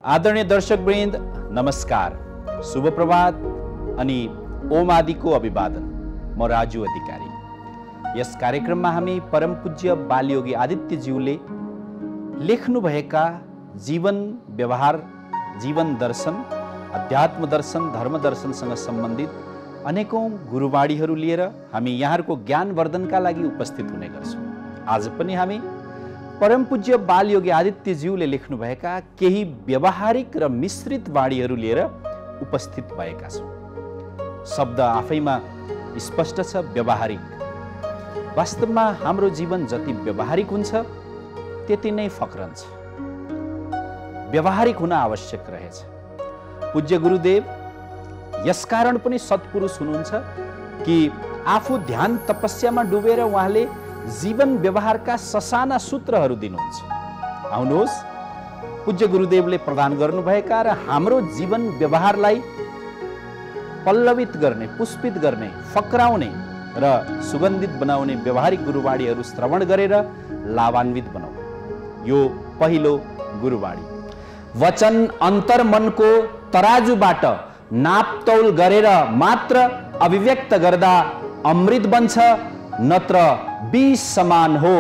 आदरणीय दर्शकवृन्द नमस्कार, शुभ प्रभात अनि ओम आदिको अभिवादन। म राजु अधिकारी। यस कार्यक्रममा हामी परम पूज्य बालयोगी आदित्यज्यूले लेख्नुभएका जीवन व्यवहार, जीवन दर्शन, अध्यात्म दर्शन, धर्म दर्शनसँग सम्बन्धित अनेकौं गुरुवाणीहरू लिएर हामी यहाँहरूको ज्ञानवर्धनका लागि उपस्थित हुने गर्छौँ। आज पनि हामी परम पूज्य बालयोगी आदित्यज्यूले लेख्नुभएका केही व्यवहारिक र मिश्रित वाणीहरू लिएर उपस्थित भएका छौँ। शब्द आफैमा स्पष्ट छ, व्यवहारिक। वास्तवमा हाम्रो जीवन जति व्यवहारिक हुन्छ त्यति नै फक्रन्छ। व्यवहारिक हुन आवश्यक रहेछ। पूज्य गुरुदेव यसकारण पनि सत्पुरुष हुनुहुन्छ कि आफू ध्यान तपस्यामा डुबेर उहाँले जीवन व्यवहारका ससाना सूत्रहरू दिनुहुन्छ। आउनुहोस्, पूज्य गुरुदेवले प्रदान गर्नुभएका र हाम्रो जीवन व्यवहारलाई पल्लवित गर्ने, पुष्पित गर्ने, फक्राउने र सुगन्धित बनाउने व्यवहारिक गुरुवाणीहरू श्रवण गरेर लाभान्वित बनाऊ। यो पहिलो गुरुवाणी। वचन अन्तर्मनको तराजुबाट नापतौल गरेर मात्र अभिव्यक्त गर्दा अमृत बन्छ, नत्र विष समान हो।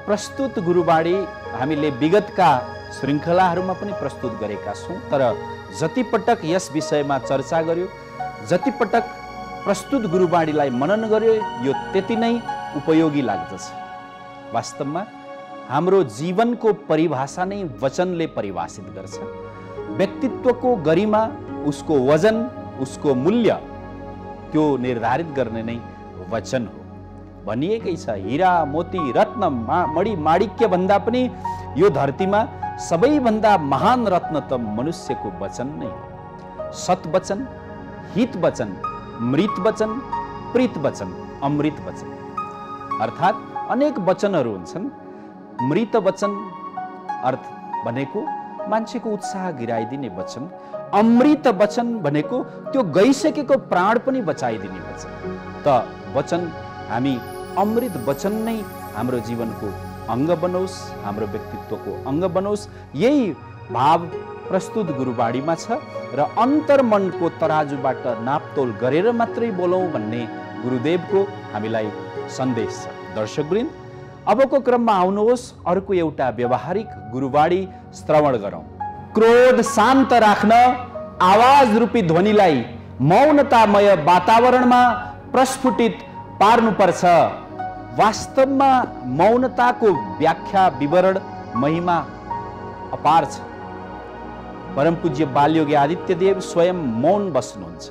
प्रस्तुत गुरुवाणी हामीले विगतका श्रृङ्खलाहरूमा पनि प्रस्तुत गरेका छौँ, तर जति पटक यस विषयमा चर्चा गर्यो, जति पटक प्रस्तुत गुरुवाणीलाई मनन गर्यो, यो त्यति नै उपयोगी लाग्दछ। वास्तवमा हाम्रो जीवनको परिभाषा नै वचनले परिभाषित गर्छ। व्यक्तित्वको गरिमा, उसको वजन, उसको मूल्य त्यो निर्धारित गर्ने नै वचन हो। भनिएकै छ, हीरा मोती रत्न मणि माणिक्य भन्दा पनि यो धरतीमा सबैभन्दा महान रत्न त मनुष्यको वचन नै हो। सत वचन, हित वचन, मृत वचन, प्रीत वचन, अमृत वचन। अर्थात् अनेक वचनहरू हुन्छन्। मृत वचन अर्थ भनेको मान्छेको उत्साह गिराइदिने वचन। अमृत वचन भनेको त्यो गइसकेको प्राण पनि बचाइदिने वचन। त वचन, हामी अमृत वचन नै हाम्रो जीवनको अङ्ग बनोस्, हाम्रो व्यक्तित्वको अङ्ग बनोस्, यही भाव प्रस्तुत गुरुवाणीमा छ। र अन्तर्मनको तराजुबाट नापतोल गरेर मात्रै बोलौँ भन्ने गुरुदेवको हामीलाई सन्देश छ। दर्शकवृन्द, अबको क्रममा आउनुहोस्, अर्को एउटा व्यवहारिक गुरुवाणी श्रवण गरौँ। क्रोध शान्त राख्न आवाज रूपी ध्वनिलाई मौनतामय वातावरणमा प्रस्फुटित पार्नुपर्छ। वास्तवमा मौनताको व्याख्या, विवरण, महिमा अपार छ। परम पूज्य बालयोगी आदित्यदेव स्वयं मौन बस्नुहुन्छ।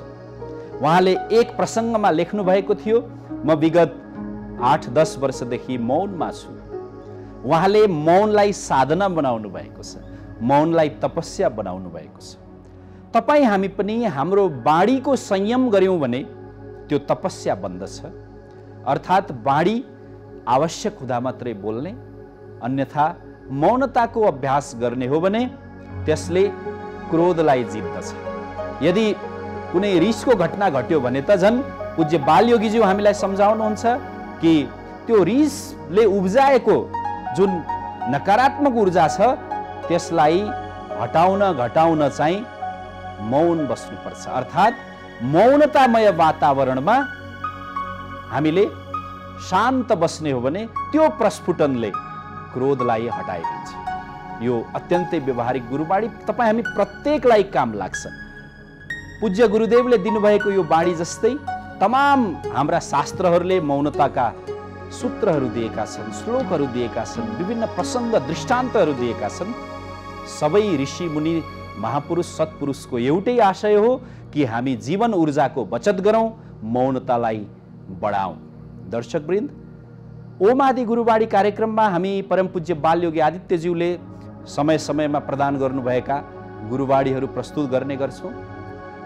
उहाँले एक प्रसङ्गमा लेख्नु भएको थियो, म विगत 8-10 वर्षदेखि मौनमा छु। उहाँले मौनलाई साधना बनाउनु भएको छ, मौनलाई तपस्या बनाउनु भएको छ। तपाईँ हामी पनि हाम्रो वाणीको संयम गर्यौँ भने त्यो तपस्या बन्दछ। अर्थात् वाणी आवश्यक हुँदा मात्रै बोल्ने, अन्यथा मौनताको अभ्यास गर्ने हो भने त्यसले क्रोधलाई जित्दछ। यदि कुनै रिसको घटना घट्यो भने त झन् पूज्य बालयोगीज्यू हामीलाई सम्झाउनुहुन्छ कि त्यो रिसले उब्जाएको जुन नकारात्मक ऊर्जा छ त्यसलाई घटाउन चाहिँ मौन बस्नुपर्छ। अर्थात् मौनतामय वातावरणमा हामीले शान्त बस्ने हो भने त्यो प्रस्फुटनले क्रोधलाई हटाइदिन्छ। यो अत्यन्तै व्यवहारिक गुरुवाणी तपाईँ हामी प्रत्येकलाई काम लाग्छ। पूज्य गुरुदेवले दिनुभएको यो वाणी जस्तै तमाम हाम्रा शास्त्रहरूले मौनताका सूत्रहरू दिएका छन्, श्लोकहरू दिएका छन्, विभिन्न प्रसङ्ग दृष्टान्तहरू दिएका छन्। सबै ऋषि मुनि महापुरुष सत्पुरुषको एउटै आशय हो कि हामी जीवन ऊर्जाको बचत गरौँ, मौनतालाई बढाउँ। दर्शकवृन्द, ओम आदि गुरुवाणी कार्यक्रममा हामी परम पूज्य बालयोगी आदित्यज्यूले समय समयमा प्रदान गर्नुभएका गुरुवाणीहरू प्रस्तुत गर्ने गर्छौँ।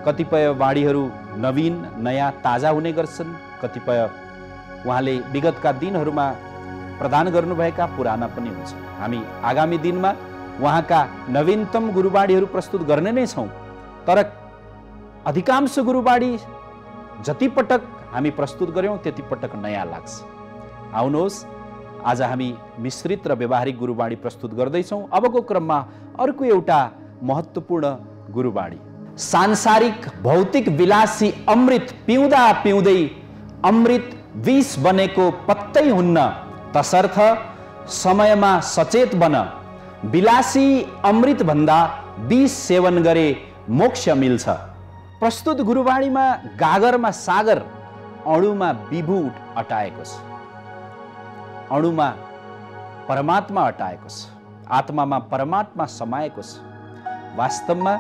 कतिपय वाणीहरू नवीन, नयाँ, ताजा हुने गर्छन्। कतिपय उहाँले विगतका दिनहरूमा प्रदान गर्नुभएका पुराना पनि हुन्छन्। हामी आगामी दिनमा उहाँका नवीनतम गुरुवाणीहरू प्रस्तुत गर्ने नै छौँ। तर अधिकांश गुरुवाणी जति पटक हामी प्रस्तुत गर्यौँ त्यति पटक नयाँ लाग्छ। आउनुहोस्, आज हामी मिश्रित र व्यवहारिक गुरुवाणी प्रस्तुत गर्दैछौँ। अबको क्रममा अर्को एउटा महत्त्वपूर्ण गुरुबाणी। सांसारिक भौतिक विलासी अमृत पिउँदा पिउँदै अमृत विष बनेको पत्तै हुन्न, तसर्थ समयमा सचेत बन। विलासी अमृत भन्दा विष सेवन गरे मोक्ष मिल्छ। प्रस्तुत गुरुबाणीमा गागरमा सागर, अणुमा विभु अटाएको छ। अणुमा परमात्मा अटाएको छ, आत्मामा परमात्मा समाएको छ। वास्तवमा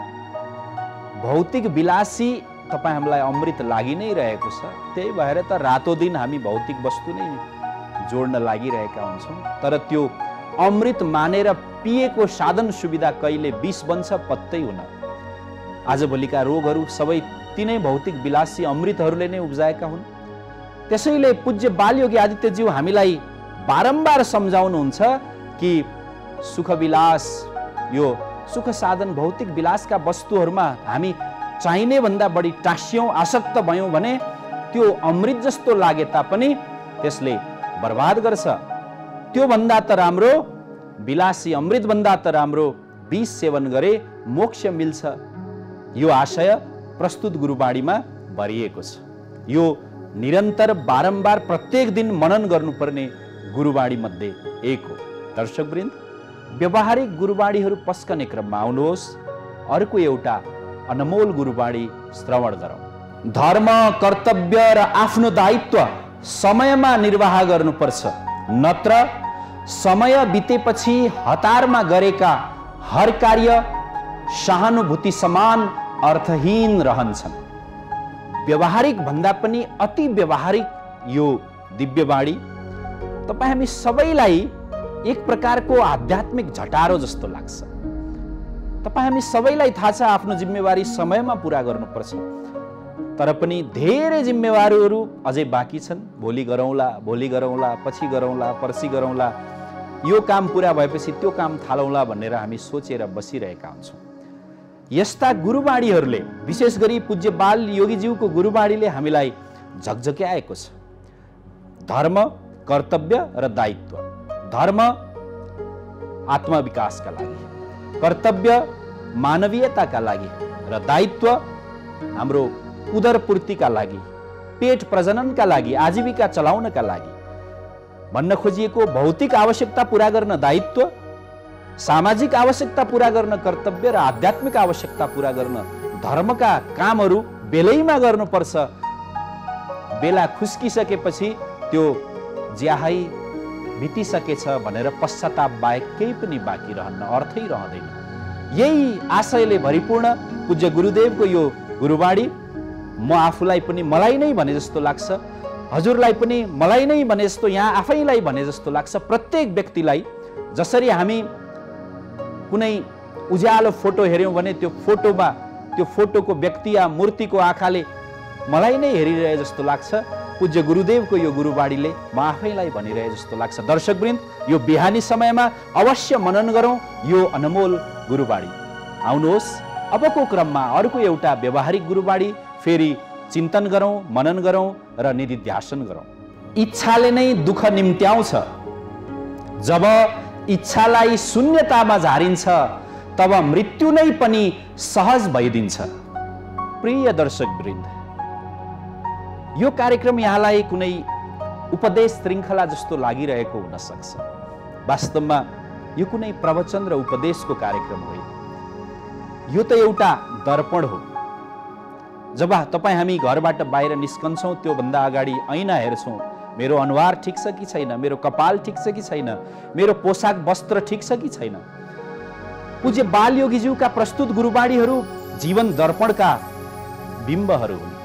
भौतिक विलासी तपाईँ हामीलाई अमृत लागि नै रहेको छ। त्यही भएर त रातो दिन हामी भौतिक वस्तु नै जोड्न लागिरहेका हुन्छौँ। तर त्यो अमृत मानेर पिएको साधन सुविधा कहिले विष बन्छ पत्तै हुन। आजभोलिका रोगहरू सबै तिनै भौतिक विलासी अमृतहरूले नै उब्जाएका हुन्। त्यसैले पूज्य बालयोगी आदित्यज्यू हामीलाई बारम्बार सम्झाउनुहुन्छ कि सुखविलास, यो सुख साधन भौतिक विलासका वस्तुहरूमा हामी चाहिने भन्दा बढी टाँस्यौँ, आसक्त भयौँ भने त्यो अमृत जस्तो लागे तापनि त्यसले बर्बाद गर्छ। त्यो भन्दा त राम्रो, विलासी अमृत भन्दा त राम्रो विष सेवन गरे मोक्ष मिल्छ। यो आशय प्रस्तुत गुरुबाणीमा भरिएको छ। यो निरन्तर बारम्बार प्रत्येक दिन मनन गर्नुपर्ने गुरुबाणी मध्ये एक हो। दर्शकवृन्द, व्यवहारिक गुरुबाणीहरू पस्कने क्रममा आउनुहोस् अर्को एउटा अनमोल गुरुबाणी श्रवण गरौँ। धर्म, कर्तव्य र आफ्नो दायित्व समयमा निर्वाह गर्नुपर्छ, नत्र समय बितेपछि हतारमा गरेका हर कार्य सहानुभूति समान अर्थहीन रहन्छन्। व्यवहारिक भन्दा पनि अति व्यवहारिक यो दिव्यवाणी तपाईँ हामी सबैलाई एक प्रकारको आध्यात्मिक झटारो जस्तो लाग्छ। तपाईँ हामी सबैलाई थाहा छ आफ्नो जिम्मेवारी समयमा पुरा गर्नुपर्छ, तर पनि धेरै जिम्मेवारीहरू अझै बाँकी छन्। भोलि गरौँला, भोलि गरौँला, पछि गरौँला, पर्सि गरौँला, यो काम पुरा भएपछि त्यो काम थालौँला भनेर हामी सोचेर बसिरहेका हुन्छौँ। यस्ता गुरुबाणीहरूले, विशेष गरी पूज्य बाल योगीज्यूको गुरुबाणीले हामीलाई झकझक्याएको छ। धर्म, कर्तव्य र दायित्व। धर्म आत्मविकासका लागि, कर्तव्य मानवीयताका लागि र दायित्व हाम्रो उदरपूर्तिका लागि, पेट प्रजननका लागि, आजीविका चलाउनका लागि। भन्न खोजिएको भौतिक आवश्यकता पूरा गर्न दायित्व, सामाजिक आवश्यकता पूरा गर्न कर्तव्य र आध्यात्मिक आवश्यकता पूरा गर्न धर्मका कामहरू बेलैमा गर्नुपर्छ। बेला खुस्किसकेपछि त्यो ज्याहाई बितिसकेछ भनेर पश्चाताप बाहेक केही पनि बाँकी रहन्न, अर्थै रहँदैन। यही आशयले भरिपूर्ण पूज्य गुरुदेवको यो गुरुबाणी म आफूलाई पनि मलाई नै भने जस्तो लाग्छ, हजुरलाई पनि मलाई नै भने जस्तो, यहाँ आफैलाई भने जस्तो लाग्छ। प्रत्येक व्यक्तिलाई जसरी हामी कुनै उज्यालो फोटो हेऱ्यौँ भने त्यो फोटोमा त्यो फोटोको व्यक्ति या मूर्तिको आँखाले मलाई नै हेरिरहे जस्तो लाग्छ, पूज्य गुरुदेवको यो गुरुबाणीले म आफैलाई भनिरहे जस्तो लाग्छ। दर्शकवृन्द, यो बिहानी समयमा अवश्य मनन गरौँ यो अनमोल गुरुबाणी। आउनुहोस् अबको क्रममा अर्को एउटा व्यवहारिक गुरुबाणी फेरि चिन्तन गरौँ, मनन गरौँ र निधिध्यासन गरौँ। इच्छाले नै दुःख निम्त्याउँछ, जब इच्छालाई शून्यतामा झारिन्छ तब मृत्यु नै पनि सहज भइदिन्छ। प्रिय दर्शकवृन्द, यो कार्यक्रम यहाँलाई कुनै उपदेश श्रृङ्खला जस्तो लागिरहेको हुन सक्छ। वास्तवमा यो कुनै प्रवचन र उपदेशको कार्यक्रम होइन, यो त एउटा दर्पण हो। जब तपाईँ हामी घरबाट बाहिर निस्कन्छौँ त्योभन्दा अगाडि ऐना हेर्छौँ, मेरो अनुहार ठिक छ कि छैन, मेरो कपाल ठिक छ कि छैन, मेरो पोसाक वस्त्र ठिक छ कि छैन। पूज्य बाल योगीज्यूका प्रस्तुत गुरुबाणीहरू जीवन दर्पणका बिम्बहरू हुन्।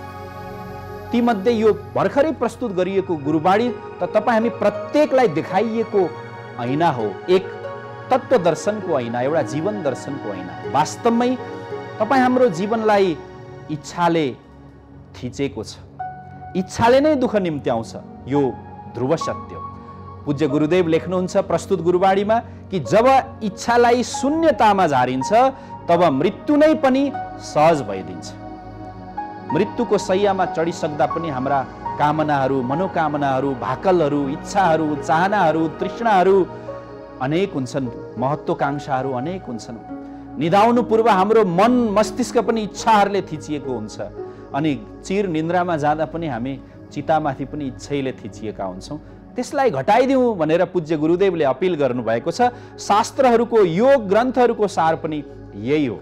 तीमध्ये यो भर्खरै प्रस्तुत गरिएको गुरुबाणी त तपाईँ हामी प्रत्येकलाई देखाइएको ऐना हो, एक तत्व दर्शनको ऐना, एउटा जीवन दर्शनको ऐना। वास्तवमै तपाईँ हाम्रो जीवनलाई इच्छाले थिचेको छ, इच्छाले नै दुःख निम्त्याउँछ, यो ध्रुव सत्य। पूज्य गुरुदेव लेख्नुहुन्छ प्रस्तुत गुरुबाणीमा कि जब इच्छालाई शून्यतामा झारिन्छ तब मृत्यु नै पनि सहज भइदिन्छ। मृत्युको शैयामा चढिसक्दा पनि हाम्रा कामनाहरू, मनोकामनाहरू, भाकलहरू, इच्छाहरू, चाहनाहरू, तृष्णाहरू अनेक हुन्छन्, महत्त्वाकांक्षाहरू अनेक हुन्छन्। निधाउनु पूर्व हाम्रो मन मस्तिष्क पनि इच्छाहरूले थिचिएको हुन्छ अनि चिर निन्द्रामा जाँदा पनि हामी चितामाथि पनि इच्छाले थिचिएका हुन्छौँ। त्यसलाई घटाइदिउँ भनेर पूज्य गुरुदेवले अपिल गर्नुभएको छ। शास्त्रहरूको योग ग्रन्थहरूको सार पनि यही हो।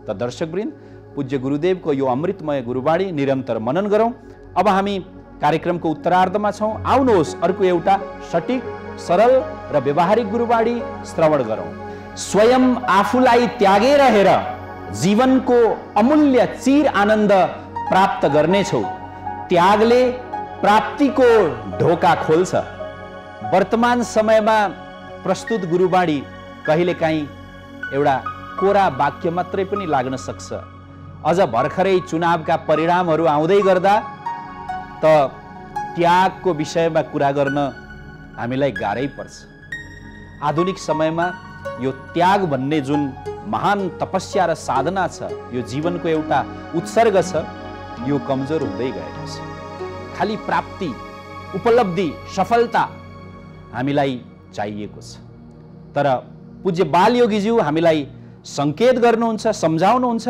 त दर्शकवृन्द, पूज्य गुरुदेवको यो अमृतमय गुरुवाणी निरन्तर मनन गरौँ। अब हामी कार्यक्रमको उत्तरार्धमा छौँ। आउनुहोस् अर्को एउटा सटिक, सरल र व्यवहारिक गुरुवाणी श्रवण गरौँ। स्वयं आफूलाई त्यागेर हेर, जीवनको अमूल्य चिर आनन्द प्राप्त गर्नेछौ। त्यागले प्राप्तिको ढोका खोल्छ। वर्तमान समयमा प्रस्तुत गुरुवाणी कहिलेकाहीँ एउटा कोरा वाक्य मात्रै पनि लाग्न सक्छ। अझ भर्खरै चुनावका परिणामहरू आउँदै गर्दा त त्यागको विषयमा कुरा गर्न हामीलाई गाह्रै पर्छ। आधुनिक समयमा यो त्याग भन्ने जुन महान तपस्या र साधना छ, यो जीवनको एउटा उत्सर्ग छ, यो कमजोर हुँदै गएको छ। खाली प्राप्ति, उपलब्धि, सफलता हामीलाई चाहिएको छ। तर पूज्य बालयोगीज्यू हामीलाई संकेत गर्नुहुन्छ, सम्झाउनुहुन्छ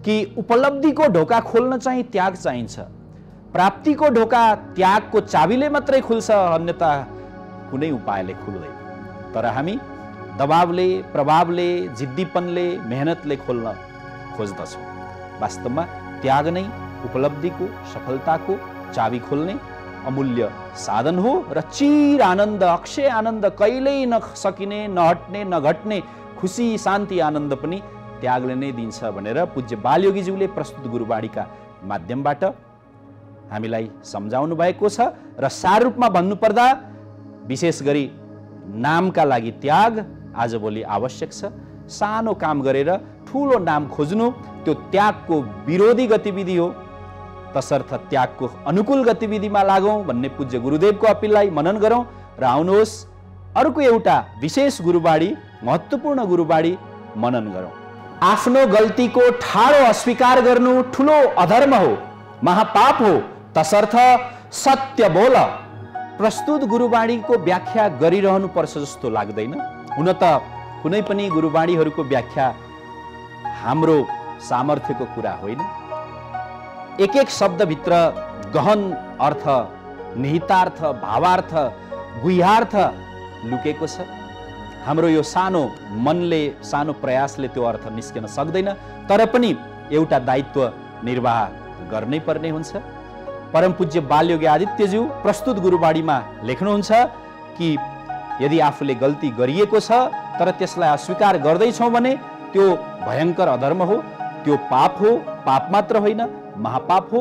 कि उपलब्धिको ढोका खोल्न चाहिँ त्याग चाहिन्छ। प्राप्तिको ढोका त्यागको चाबीले मात्रै खुल्छ, अन्यथा कुनै उपायले खुल्दैन। तर हामी दबावले, प्रभावले, जिद्दीपनले, मेहनतले खोल्न खोज्दछौँ। वास्तवमा त्याग नै उपलब्धिको, सफलताको चाबी खोल्ने अमूल्य साधन हो र चिर आनन्द, अक्षय आनन्द, कहिल्यै नसकिने, नहट्ने, नघट्ने खुसी, शान्ति, आनन्द पनि त्यागले नै दिन्छ भनेर पूज्य बालयोगीज्यूले प्रस्तुत गुरुवाणीका माध्यमबाट हामीलाई सम्झाउनु भएको छ। र सार रूपमा भन्नुपर्दा विशेष गरी नामका लागि त्याग आजभोलि आवश्यक छ। सानो काम गरेर ठुलो नाम खोज्नु त्यो त्यागको विरोधी गतिविधि हो। तसर्थ त्यागको अनुकूल गतिविधिमा लागौँ भन्ने पूज्य गुरुदेवको अपिललाई मनन गरौँ। र आउनुहोस् अर्को एउटा विशेष गुरुवाणी, महत्त्वपूर्ण गुरुवाणी मनन गरौँ। आफ्नो गल्तीको ठाडो अस्वीकार गर्नु ठुलो अधर्म हो, महापाप हो, तसर्थ सत्य बोल। प्रस्तुत गुरुवाणीको व्याख्या गरिरहनु पर्छ जस्तो लाग्दैन। हुन त कुनै पनि गुरुवाणीहरूको व्याख्या हाम्रो सामर्थ्यको कुरा होइन। एक एक शब्दभित्र गहन अर्थ, निहितार्थ, भावार्थ, गुह्यार्थ लुकेको छ। हाम्रो यो सानो मनले, सानो प्रयासले त्यो अर्थ निस्किन सक्दैन। तर पनि एउटा दायित्व निर्वाह गर्नै पर्ने हुन्छ। परम पूज्य बालयोगी आदित्यज्यू प्रस्तुत गुरुवाणीमा लेख्नुहुन्छ कि यदि आफूले गल्ती गरिएको छ तर त्यसलाई अस्वीकार गर्दैछौँ भने त्यो भयङ्कर अधर्म हो, त्यो पाप हो। पाप मात्र होइन, महापाप हो।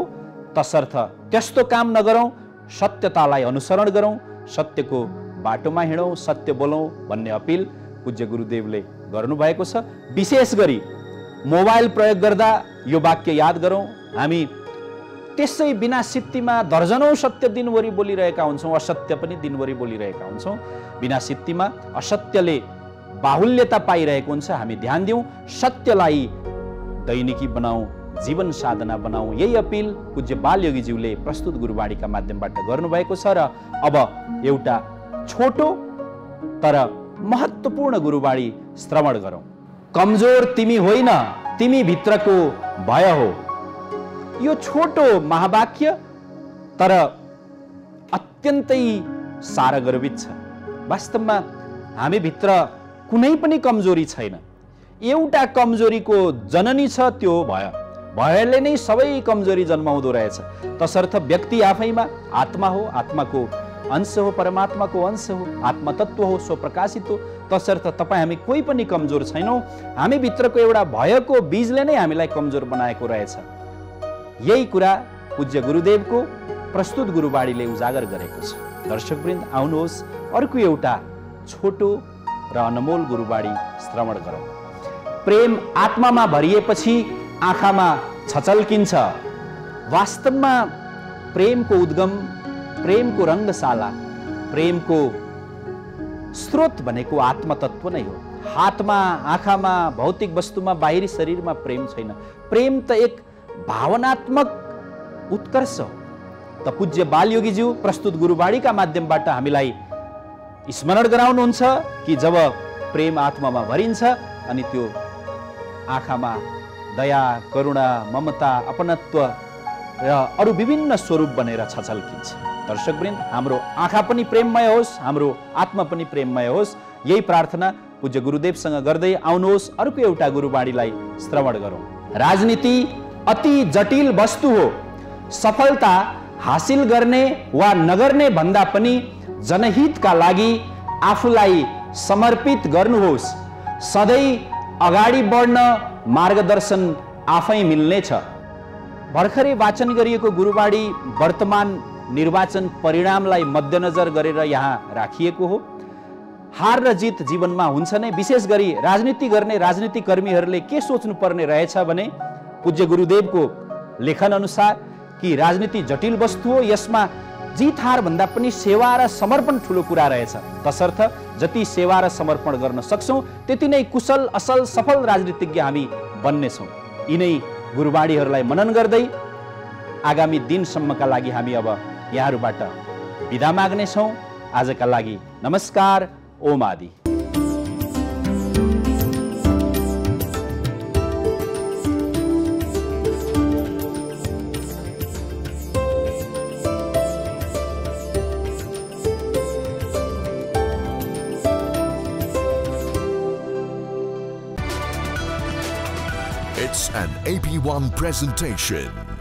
तसर्थ त्यस्तो काम नगरौँ, सत्यतालाई अनुसरण गरौँ, सत्यको बाटोमा हिँडौँ, सत्य बोलौँ भन्ने अपिल पूज्य गुरुदेवले गर्नुभएको छ। विशेष गरी मोबाइल प्रयोग गर्दा यो वाक्य याद गरौँ। हामी त्यसै बिना सित्तीमा दर्जनौं सत्य दिनभरि बोलिरहेका हुन्छौँ, असत्य पनि दिनभरि बोलिरहेका हुन्छौँ। बिना सित्तीमा असत्यले बाहुल्यता पाइरहेको हुन्छ। हामी ध्यान दिउँ, सत्यलाई दैनिकी बनाऊ, जीवन साधना बनाऊ। यही अपिल पूज्य बालयोगीज्यूले प्रस्तुत गुरुवाणीका माध्यमबाट गर्नुभएको छ। र अब एउटा छोटो तर महत्त्वपूर्ण गुरुवाणी श्रवण गरौँ। कमजोर तिमी होइन, तिमी भित्रको भय हो। यो छोटो महावाक्य तर अत्यन्तै सारगर्भित छ। वास्तवमा हामी भित्र कुनै पनि कमजोरी छैन। एउटा कमजोरीको जननी छ, त्यो भय। भयले नै सबै कमजोरी जन्माउँदो रहेछ। तसर्थ व्यक्ति आफैमा आत्मा हो, आत्माको अंश हो, परमात्माको अंश हो, आत्मतत्व हो, स्वप्रकाशित हो। तसर्थ तपाईँ हामी कोही पनि कमजोर छैनौँ। हामी भित्रको एउटा भयको बीजले नै हामीलाई कमजोर बनाएको रहेछ। यही कुरा पूज्य गुरुदेवको प्रस्तुत गुरुवाणीले उजागर गरेको छ। दर्शकवृन्द, आउनुहोस् अर्को एउटा छोटो र अनमोल गुरुवाणी श्रवण गरौँ। प्रेम आत्मामा भरिएपछि आँखामा छचल्किन्छ। वास्तवमा प्रेमको उद्गम, प्रेमको रङ्गशाला, प्रेमको स्रोत भनेको आत्मतत्व नै हो। हातमा, आँखामा, भौतिक वस्तुमा, बाहिरी शरीरमा प्रेम छैन। प्रेम त एक भावनात्मक उत्कर्ष हो। त पूज्य बालयोगीज्यू प्रस्तुत गुरुवाणीका माध्यमबाट हामीलाई स्मरण गराउनुहुन्छ कि जब प्रेम आत्मामा भरिन्छ अनि त्यो आँखामा दया, करुणा, ममता, अपनत्व र अरू विभिन्न स्वरूप बनेर छचल्किन्छ। दर्शकवृन्द, हाम्रो आँखा पनि प्रेममय होस्, हाम्रो आत्मा पनि प्रेममय होस्, यही प्रार्थना पूज्य गुरुदेवसँग गर्दै आउनुहोस्। अर्को एउटा गुरुवाणीलाई श्रवण गरौँ। राजनीति अति जटिल वस्तु हो। सफलता हासिल गर्ने वा नगर्ने भन्दा पनि जनहितका लागि आफूलाई समर्पित गर्नुहोस्। सधैँ अगाडि बढ्न मार्गदर्शन आफै मिल्नेछ। भर्खरै वाचन गरिएको गुरुवाणी वर्तमान निर्वाचन परिणामलाई मध्यनजर गरेर यहाँ राखिएको हो। हार र जित जीवनमा हुन्छ नै। विशेष गरी राजनीति गर्ने राजनीतिकर्मीहरूले के सोच्नुपर्ने रहेछ भने पूज्य गुरुदेवको लेखन अनुसार कि राजनीति जटिल वस्तु हो, यसमा जित हार भन्दा पनि सेवा र समर्पण ठुलो कुरा रहेछ। तसर्थ जति सेवा र समर्पण गर्न सक्छौँ त्यति नै कुशल, असल, सफल राजनीतिज्ञ हामी बन्नेछौँ। यिनै गुरुवाणीहरूलाई मनन गर्दै आगामी दिनसम्मका लागि हामी अब यहाँहरूबाट बिदा माग्नेछौँ। आजका लागि नमस्कार। ओम आदि। It's an AP1 presentation.